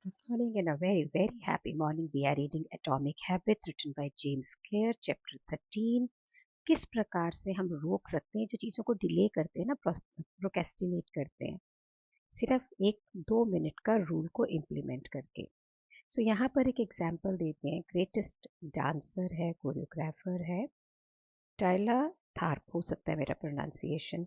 Good morning and a very, very happy morning. We are reading Atomic Habits written by James Clear, chapter 13. किस प्रकार से हम रोक सकते हैं जो चीज़ों को डिले करते हैं ना, प्रोकेस्टिनेट करते हैं, सिर्फ 1-2 मिनट का रूल को इम्प्लीमेंट करके। सो यहाँ पर एक एग्जाम्पल देते हैं। ग्रेटेस्ट डांसर है, कोरियोग्राफर है, टाइला थार्प, हो सकता है मेरा प्रोनाउंसिएशन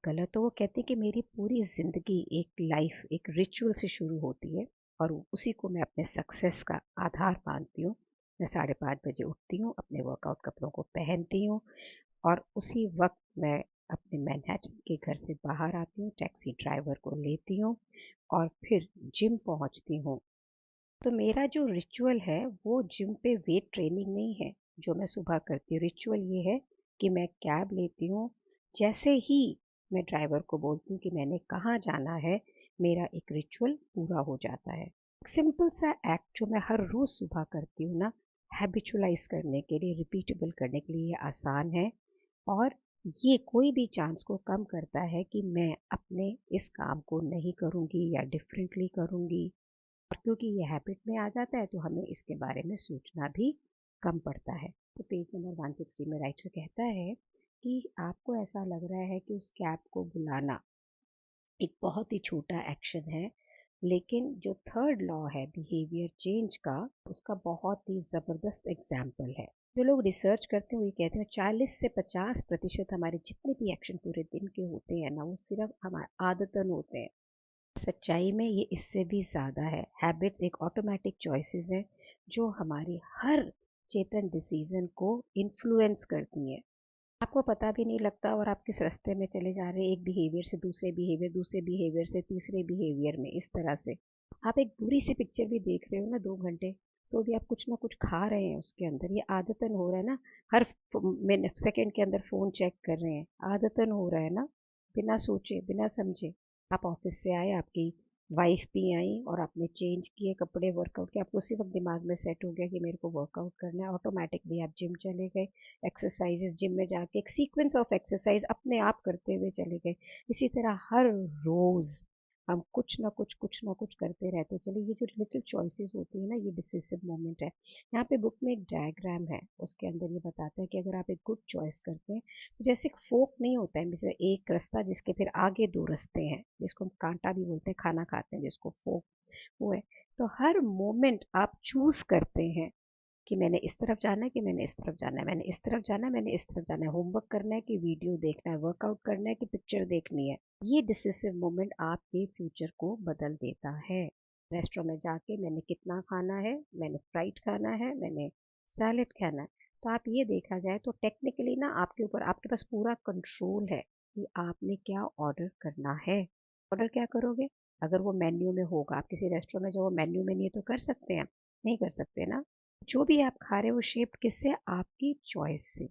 गलत हो। वो कहते हैं कि मेरी पूरी ज़िंदगी एक रिचुअल से शुरू होती है और उसी को मैं अपने सक्सेस का आधार मानती हूँ। मैं 5:30 बजे उठती हूँ, अपने वर्कआउट कपड़ों को पहनती हूँ और उसी वक्त मैं अपने मैनहट्टन के घर से बाहर आती हूँ, टैक्सी ड्राइवर को लेती हूँ और फिर जिम पहुँचती हूँ। तो मेरा जो रिचुअल है वो जिम पे वेट ट्रेनिंग नहीं है जो मैं सुबह करती हूँ। रिचुअल ये है कि मैं कैब लेती हूँ, जैसे ही मैं ड्राइवर को बोलती हूँ कि मैंने कहाँ जाना है, मेरा एक रिचुअल पूरा हो जाता है। एक सिंपल सा एक्ट जो मैं हर रोज़ सुबह करती हूँ ना, हैबिचुअलाइज करने के लिए, रिपीटेबल करने के लिए ये आसान है और ये कोई भी चांस को कम करता है कि मैं अपने इस काम को नहीं करूँगी या डिफरेंटली करूँगी। और क्योंकि ये हैबिट में आ जाता है तो हमें इसके बारे में सोचना भी कम पड़ता है। तो पेज नंबर 160 में राइटर कहता है कि आपको ऐसा लग रहा है कि उस कैब को बुलाना एक बहुत ही छोटा एक्शन है, लेकिन जो थर्ड लॉ है बिहेवियर चेंज का, उसका बहुत ही ज़बरदस्त एग्जाम्पल है। जो लोग रिसर्च करते हैं वो ये कहते हैं 40 से 50% हमारे जितने भी एक्शन पूरे दिन के होते हैं ना, वो सिर्फ हमारे आदतन होते हैं। सच्चाई में ये इससे भी ज़्यादा है। हैबिट्स एक ऑटोमेटिक चॉइसेस हैं जो हमारी हर चेतन डिसीजन को इन्फ्लुएंस करती हैं। आपको पता भी नहीं लगता और आप किस रास्ते में चले जा रहे हैं, एक बिहेवियर से दूसरे बिहेवियर, दूसरे बिहेवियर से तीसरे बिहेवियर में, इस तरह से। आप एक बुरी सी पिक्चर भी देख रहे हो ना 2 घंटे, तो भी आप कुछ ना कुछ खा रहे हैं उसके अंदर। ये आदतन हो रहा है ना, हर मिनट सेकंड के अंदर फ़ोन चेक कर रहे हैं, आदतन हो रहा है ना, बिना सोचे बिना समझे। आप ऑफिस से आए, आपकी वाइफ भी आई और आपने चेंज किए कपड़े, वर्कआउट किया, आपको उसी वक्त दिमाग में सेट हो गया कि मेरे को वर्कआउट करना है, ऑटोमेटिकली आप जिम चले गए। एक्सरसाइजेस जिम में जाके एक सीक्वेंस ऑफ एक्सरसाइज अपने आप करते हुए चले गए। इसी तरह हर रोज हम कुछ ना कुछ करते रहते चले। ये जो लिटिल चॉइसेस होती है ना, ये डिसिसिव मोमेंट है। यहाँ पे बुक में एक डायग्राम है, उसके अंदर ये बताता है कि अगर आप एक गुड चॉइस करते हैं तो जैसे एक फोक नहीं होता है, जैसे एक रास्ता जिसके फिर आगे 2 रास्ते हैं, जिसको हम कांटा भी बोलते हैं, खाना खाते हैं जिसको फोक, वो है। तो हर मोमेंट आप चूज करते हैं कि मैंने इस तरफ जाना है, कि मैंने इस तरफ जाना है, मैंने इस तरफ जाना है, मैंने इस तरफ जाना है, होमवर्क करना है कि वीडियो देखना है, वर्कआउट करना है कि पिक्चर देखनी है। ये डिसिसिव मोमेंट आपके फ्यूचर को बदल देता है। रेस्टोरेंट में जाके मैंने कितना खाना है, मैंने फ्राइड खाना है, मैंने सैलेड खाना है। तो आप ये देखा जाए तो टेक्निकली ना आपके ऊपर, आपके पास पूरा कंट्रोल है कि आपने क्या ऑर्डर करना है। ऑर्डर क्या करोगे? अगर वो मेन्यू में होगा, आप किसी रेस्टोरेंट में जो वो मेन्यू में नहीं है तो कर सकते हैं? नहीं कर सकते ना। जो भी आप खा रहे हो शेप्ड किससे? आपकी चॉइस से।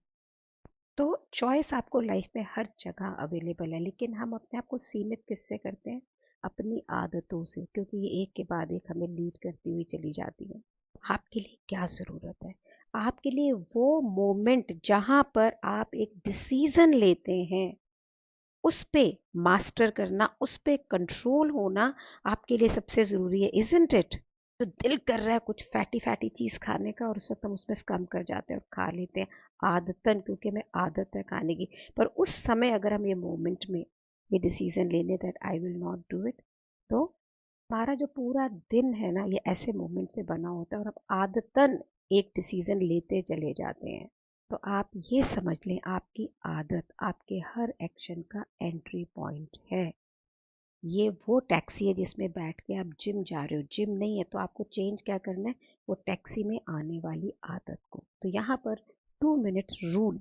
तो चॉइस आपको लाइफ में हर जगह अवेलेबल है, लेकिन हम अपने आप को सीमित किससे करते हैं? अपनी आदतों से, क्योंकि ये एक के बाद एक हमें लीड करती हुई चली जाती है। आपके लिए क्या ज़रूरत है? आपके लिए वो मोमेंट जहाँ पर आप एक डिसीजन लेते हैं, उस पे मास्टर करना, उस पे कंट्रोल होना आपके लिए सबसे ज़रूरी है, इज़न्ट इट? तो दिल कर रहा है कुछ फैटी फैटी चीज़ खाने का और उस वक्त हम उसमें कम कर जाते हैं और खा लेते हैं आदतन, क्योंकि हमें आदत है खाने की। पर उस समय अगर हम ये मोमेंट में ये डिसीजन ले लें that I will not do it, तो हमारा जो पूरा दिन है ना, ये ऐसे मोमेंट से बना होता है और हम आदतन एक डिसीजन लेते चले जाते हैं। तो आप ये समझ लें, आपकी आदत आपके हर एक्शन का एंट्री पॉइंट है। ये वो टैक्सी है जिसमें बैठ के आप जिम जा रहे हो। जिम नहीं है तो आपको चेंज क्या करना है? वो टैक्सी में आने वाली आदत को। तो यहाँ पर 2 मिनट रूल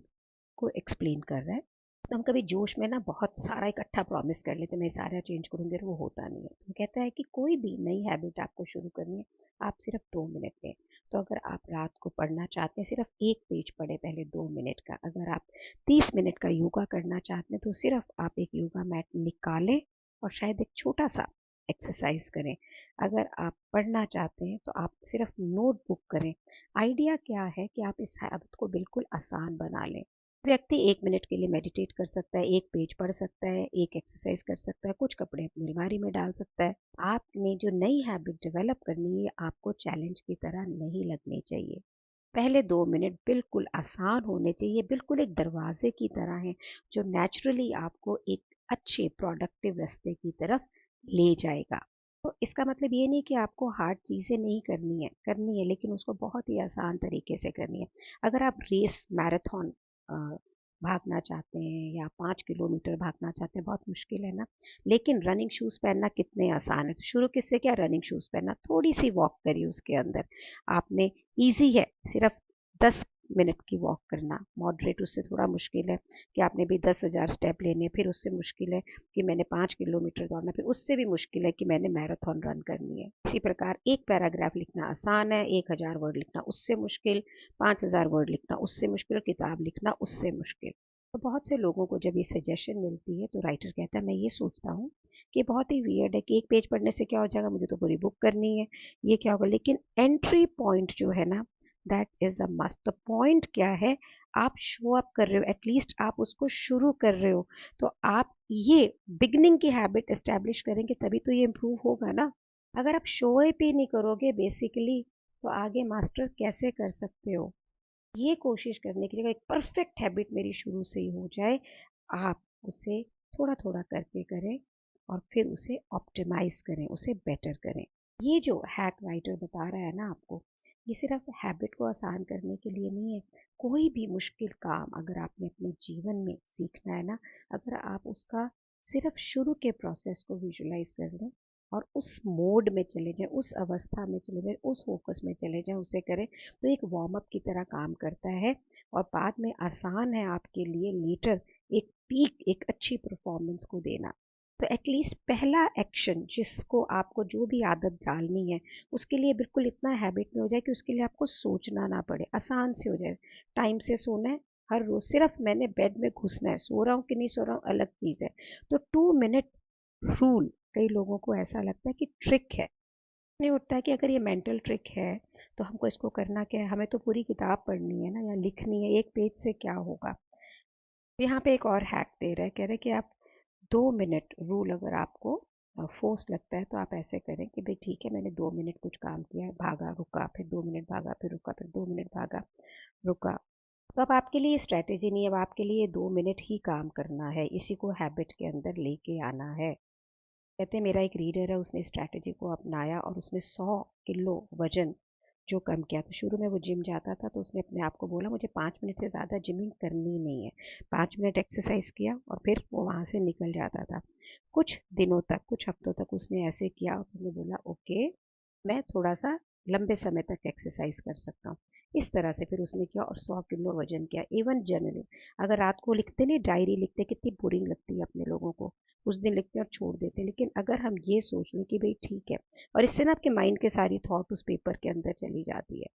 को एक्सप्लेन कर रहा है। तो हम कभी जोश में ना बहुत सारा इकट्ठा प्रॉमिस कर लेते हैं, मैं सारा चेंज करूँगी, वो होता नहीं है। तो कहता है कि कोई भी नई हैबिट आपको शुरू करनी है, आप सिर्फ 2 मिनट लें। तो अगर आप रात को पढ़ना चाहते हैं, सिर्फ एक पेज पढ़े पहले 2 मिनट का। अगर आप 30 मिनट का योगा करना चाहते हैं तो सिर्फ आप एक योगा मैट निकालें और शायद एक छोटा सा एक्सरसाइज करें। अगर आप पढ़ना चाहते हैं तो आप सिर्फ नोटबुक करें। आइडिया क्या है कि आप इस आदत को बिल्कुल आसान बना लें। व्यक्ति 1 मिनट के लिए मेडिटेट कर सकता है, एक पेज पढ़ सकता है, एक एक्सरसाइज कर सकता है, कुछ कपड़े अपनी अलमारी में डाल सकता है। आपने जो नई हैबिट डेवलप करनी है आपको चैलेंज की तरह नहीं लगनी चाहिए। पहले 2 मिनट बिल्कुल आसान होने चाहिए, बिल्कुल एक दरवाजे की तरह है जो नेचुरली आपको एक अच्छे प्रोडक्टिव रास्ते की तरफ ले जाएगा। तो इसका मतलब ये नहीं कि आपको हार्ड चीज़ें नहीं करनी है लेकिन उसको बहुत ही आसान तरीके से करनी है। अगर आप रेस मैराथन भागना चाहते हैं या 5 किलोमीटर भागना चाहते हैं, बहुत मुश्किल है ना, लेकिन रनिंग शूज़ पहनना कितने आसान है। तो शुरू किससे क्या, रनिंग शूज़ पहनना, थोड़ी सी वॉक करिए उसके अंदर। आपने ईजी है, सिर्फ 10 मिनट की वॉक करना, मॉडरेट उससे थोड़ा मुश्किल है कि आपने भी 10,000 स्टेप लेने, फिर उससे मुश्किल है कि मैंने 5 किलोमीटर दौड़ना, फिर उससे भी मुश्किल है कि मैंने मैराथन रन करनी है। इसी प्रकार एक पैराग्राफ लिखना आसान है, 1,000 वर्ड लिखना उससे मुश्किल, 5,000 वर्ड लिखना उससे मुश्किल, और किताब लिखना उससे मुश्किल। तो बहुत से लोगों को जब ये सजेशन मिलती है तो राइटर कहता है, मैं ये सोचता हूँ कि बहुत ही वियर्ड है कि एक पेज पढ़ने से क्या हो जाएगा, मुझे तो पूरी बुक करनी है, ये क्या होगा। लेकिन एंट्री पॉइंट जो है ना, दैट इज अ मस्ट। तो पॉइंट क्या है, आप शो अप कर रहे हो, एटलीस्ट आप उसको शुरू कर रहे हो। तो आप ये बिगनिंग की हैबिट एस्टेब्लिश करेंगे तभी तो ये इम्प्रूव होगा ना। अगर आप शो अप ही नहीं करोगे बेसिकली तो आगे मास्टर कैसे कर सकते हो। ये कोशिश करने की जगह एक परफेक्ट हैबिट मेरी शुरू से ही हो जाए, आप उसे थोड़ा थोड़ा करके करें और फिर उसे ऑप्टिमाइज करें, उसे बेटर करें। ये जो हैक राइटर बता रहा है ना आपको, ये सिर्फ हैबिट को आसान करने के लिए नहीं है। कोई भी मुश्किल काम अगर आपने अपने जीवन में सीखना है ना, अगर आप उसका सिर्फ शुरू के प्रोसेस को विजुलाइज कर लें और उस मोड में चले जाएं, उस अवस्था में चले जाएं, उस फोकस में चले जाएं, उसे करें, तो एक वार्म अप की तरह काम करता है और बाद में आसान है आपके लिए लेटर एक पीक, एक अच्छी परफॉर्मेंस को देना। तो एटलीस्ट पहला एक्शन जिसको आपको जो भी आदत डालनी है उसके लिए बिल्कुल इतना हैबिट में हो जाए कि उसके लिए आपको सोचना ना पड़े, आसान से हो जाए। टाइम से सोना है हर रोज, सिर्फ मैंने बेड में घुसना है, सो रहा हूँ कि नहीं सो रहा हूँ अलग चीज है। तो 2 मिनट रूल कई लोगों को ऐसा लगता है कि ट्रिक है, नहीं उठता है कि अगर ये मेंटल ट्रिक है तो हमको इसको करना क्या है, हमें तो पूरी किताब पढ़नी है ना या लिखनी है, एक पेज से क्या होगा। यहाँ पे एक और हैक दे रहा है, कह रहे हैं कि आप 2 मिनट रूल अगर आपको फोर्स लगता है तो आप ऐसे करें कि भाई ठीक है, मैंने 2 मिनट कुछ काम किया, भागा रुका, फिर 2 मिनट भागा, फिर रुका, फिर 2 मिनट भागा रुका। तो अब आपके लिए स्ट्रैटेजी नहीं है, अब आपके लिए 2 मिनट ही काम करना है, इसी को हैबिट के अंदर लेके आना है। कहते हैं मेरा एक रीडर है, उसने स्ट्रैटेजी को अपनाया और उसने 100 किलो वजन जो कम किया। तो शुरू में वो जिम जाता था तो उसने अपने आप को बोला मुझे 5 मिनट से ज़्यादा जिमिंग करनी नहीं है, 5 मिनट एक्सरसाइज किया और फिर वो वहाँ से निकल जाता था। कुछ दिनों तक, कुछ हफ्तों तक उसने ऐसे किया और उसने बोला ओके, मैं थोड़ा सा लंबे समय तक एक्सरसाइज कर सकता हूँ। इस तरह से फिर उसने किया और 100 किलो वजन किया। इवन जर्नलिंग, अगर रात को लिखते नहीं, डायरी लिखते, कितनी बोरिंग लगती है अपने लोगों को, उस दिन लिखते हैं और छोड़ देते हैं। लेकिन अगर हम ये सोच लें कि भाई ठीक है, और इससे ना आपके माइंड के सारी थॉट उस पेपर के अंदर चली जाती है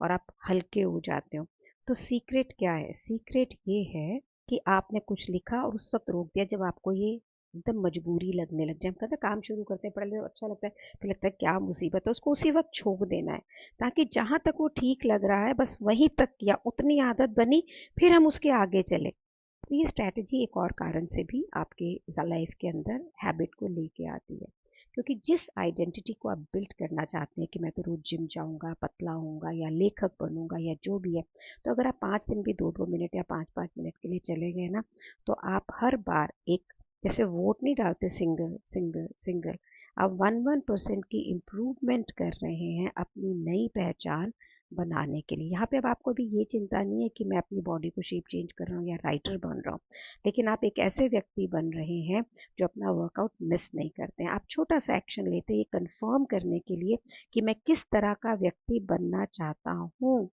और आप हल्के हो जाते हो। तो सीक्रेट क्या है, सीक्रेट ये है कि आपने कुछ लिखा और उस वक्त रोक दिया जब आपको ये एकदम मजबूरी लगने लग जाए। हम कहते हैं काम शुरू करते हैं, पढ़ने में अच्छा लगता है, फिर लगता है क्या मुसीबत है, उसको उसी वक्त छोड़ देना है ताकि जहां तक वो ठीक लग रहा है बस वहीं तक या उतनी आदत बनी, फिर हम उसके आगे चले। तो ये स्ट्रैटेजी एक और कारण से भी आपके लाइफ के अंदर हैबिट को लेके आती है, क्योंकि जिस आइडेंटिटी को आप बिल्ड करना चाहते हैं कि मैं तो रोज जिम जाऊंगा, पतला होऊंगा या लेखक बनूंगा या जो भी है, तो अगर आप 5 दिन भी 2-2 मिनट या 5-5 मिनट के लिए चले गए ना, तो आप हर बार एक, जैसे वोट नहीं डालते सिंगल सिंगल सिंगल, आप 1% की इम्प्रूवमेंट कर रहे हैं अपनी नई पहचान बनाने के लिए। यहाँ पे अब आपको भी ये चिंता नहीं है कि मैं अपनी बॉडी को शेप चेंज कर रहा हूँ या राइटर बन रहा हूँ, लेकिन आप एक ऐसे व्यक्ति बन रहे हैं जो अपना वर्कआउट मिस नहीं करते हैं। आप छोटा सा एक्शन लेते हैं ये कंफर्म करने के लिए कि मैं किस तरह का व्यक्ति बनना चाहता हूँ।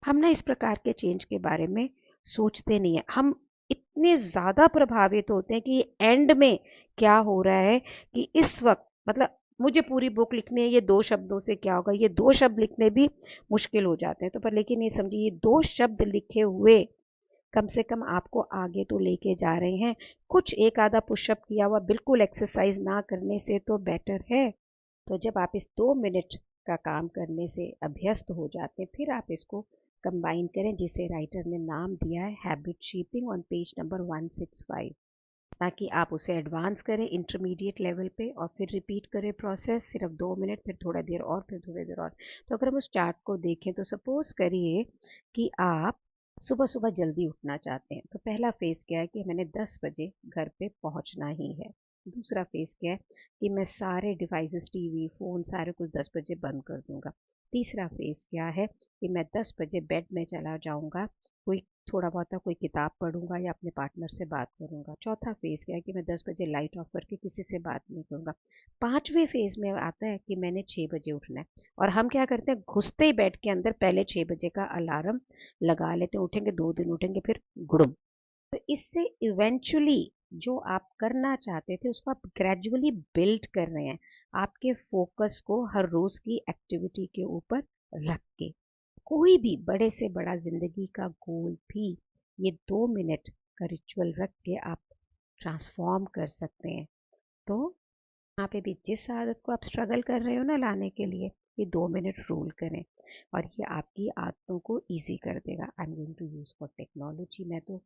हम ना इस प्रकार के चेंज के बारे में सोचते नहीं है, हम इतने ज़्यादा प्रभावित होते हैं कि एंड में क्या हो रहा है कि इस वक्त मतलब मुझे पूरी बुक लिखनी है, ये 2 शब्दों से क्या होगा, ये 2 शब्द लिखने भी मुश्किल हो जाते हैं। तो पर लेकिन ये समझिए, ये 2 शब्द लिखे हुए कम से कम आपको आगे तो लेके जा रहे हैं। कुछ एक आधा पुशअप किया हुआ बिल्कुल एक्सरसाइज ना करने से तो बेटर है। तो जब आप इस 2 मिनट का काम करने से अभ्यस्त हो जाते हैं, फिर आप इसको कंबाइन करें, जिसे राइटर ने नाम दिया है habit shaping on page number 165, ताकि आप उसे एडवांस करें इंटरमीडिएट लेवल पे और फिर रिपीट करें प्रोसेस सिर्फ 2 मिनट, फिर थोड़ा देर और, फिर थोड़ी देर और। तो अगर हम उस चार्ट को देखें तो सपोज करिए कि आप सुबह सुबह जल्दी उठना चाहते हैं, तो पहला फेज क्या है कि मैंने 10 बजे घर पे पहुंचना ही है। दूसरा फेज क्या है कि मैं सारे डिवाइसेस, टीवी, फोन, सारे कुछ 10 बजे बंद कर दूंगा। तीसरा फेज क्या है कि मैं 10 बजे बेड में चला जाऊंगा, कोई थोड़ा बहुत कोई किताब पढ़ूंगा या अपने पार्टनर से बात करूंगा। चौथा फेज क्या है कि मैं 10 बजे लाइट ऑफ करके किसी से बात नहीं करूंगा। पांचवें फेज में आता है कि मैंने 6 बजे उठना है, और हम क्या करते हैं, घुसते ही बेड के अंदर पहले 6 बजे का अलार्म लगा लेते हैं, उठेंगे 2 दिन उठेंगे फिर गुड़ुम। तो इससे इवेंचुअली जो आप करना चाहते थे उसको आप ग्रेजुअली बिल्ड कर रहे हैं, आपके फोकस को हर रोज की एक्टिविटी के ऊपर रख के। कोई भी बड़े से बड़ा जिंदगी का गोल भी ये 2 मिनट का रिचुअल रख के आप ट्रांसफॉर्म कर सकते हैं। तो यहाँ पे भी जिस आदत को आप स्ट्रगल कर रहे हो ना लाने के लिए, ये 2 मिनट रूल करें और ये आपकी आदतों को इजी कर देगा। I am going to use for technology. मैं तो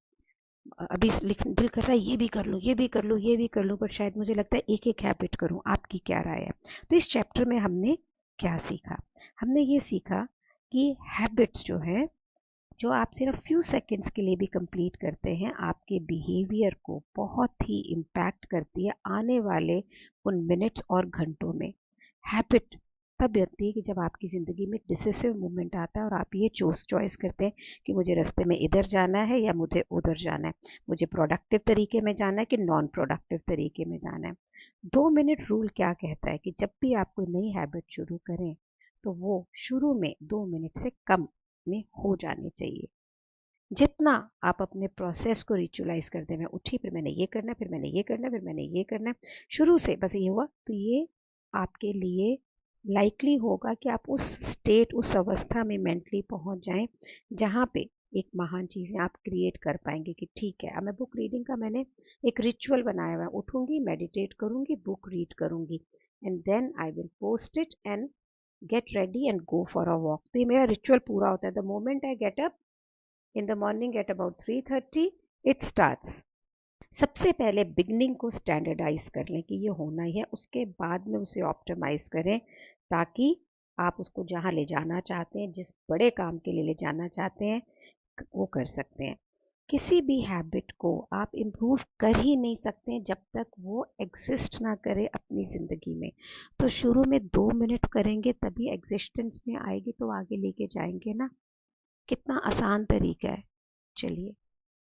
अभी दिल कर रहा है ये भी कर लूँ, ये भी कर लूँ, ये भी कर लूँ, पर शायद मुझे लगता है एक एक हैबिट करूँ। आपकी क्या राय है? तो इस चैप्टर में हमने क्या सीखा? हमने ये सीखा कि हैबिट्स जो है, जो आप सिर्फ फ्यू सेकंड्स के लिए भी कंप्लीट करते हैं, आपके बिहेवियर को बहुत ही इम्पैक्ट करती है आने वाले उन मिनट्स और घंटों में। हैबिट तब बनती है कि जब आपकी ज़िंदगी में डिसिसिव मोमेंट आता है और आप ये चॉइस करते हैं कि मुझे रास्ते में इधर जाना है या मुझे उधर जाना है, मुझे प्रोडक्टिव तरीके में जाना है कि नॉन प्रोडक्टिव तरीके में जाना है। 2 मिनट रूल क्या कहता है कि जब भी आप कोई नई हैबिट शुरू करें तो वो शुरू में 2 मिनट से कम में हो जानी चाहिए। जितना आप अपने प्रोसेस को रिचुअलाइज कर दें, मैं उठी फिर मैंने ये करना है, फिर मैंने ये करना है, फिर मैंने ये करना है, शुरू से बस ये हुआ, तो ये आपके लिए लाइकली होगा कि आप उस स्टेट, उस अवस्था में मेंटली पहुंच जाएं जहां पे एक महान चीज़ें आप क्रिएट कर पाएंगे कि ठीक है, अब मैं बुक रीडिंग का मैंने एक रिचुअल बनाया हुआ है, उठूंगी, मेडिटेट करूंगी, बुक रीड करूंगी, and then I will post it and get ready and go for a walk. तो ये मेरा रिचुअल पूरा होता है। The moment I get up in the morning at about 3:30 it starts। सबसे पहले बिगनिंग को स्टैंडर्डाइज कर लें कि ये होना ही है, उसके बाद में उसे ऑप्टिमाइज करें ताकि आप उसको जहाँ ले जाना चाहते हैं, जिस बड़े काम के लिए ले जाना चाहते हैं, वो कर सकते हैं। किसी भी हैबिट को आप इम्प्रूव कर ही नहीं सकते हैं जब तक वो एग्जिस्ट ना करे अपनी ज़िंदगी में। तो शुरू में 2 मिनट करेंगे तभी एग्जिस्टेंस में आएगी, तो आगे लेके जाएंगे ना। कितना आसान तरीका है। चलिए,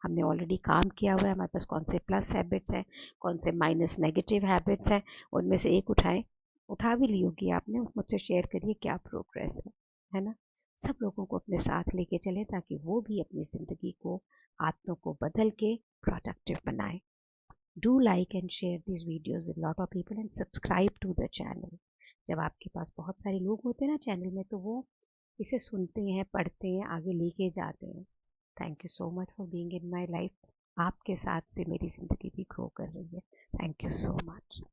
हमने ऑलरेडी काम किया हुआ है, हमारे पास कौन से प्लस हैबिट्स हैं, कौन से माइनस नेगेटिव हैबिट्स हैं, उनमें से एक उठाएं। उठा भी ली होगी आपने, मुझसे शेयर करिए क्या प्रोग्रेस है ना। सब लोगों को अपने साथ लेके चलें ताकि वो भी अपनी ज़िंदगी को, आदतों को बदल के प्रोडक्टिव बनाएं। Do like and share this videos with lot of people and subscribe to the channel. जब आपके पास बहुत सारे लोग होते हैं ना चैनल में, तो वो इसे सुनते हैं, पढ़ते हैं, आगे लेके जाते हैं। Thank you so much for being in my life. आपके साथ से मेरी ज़िंदगी भी ग्रो कर रही है। Thank you so much.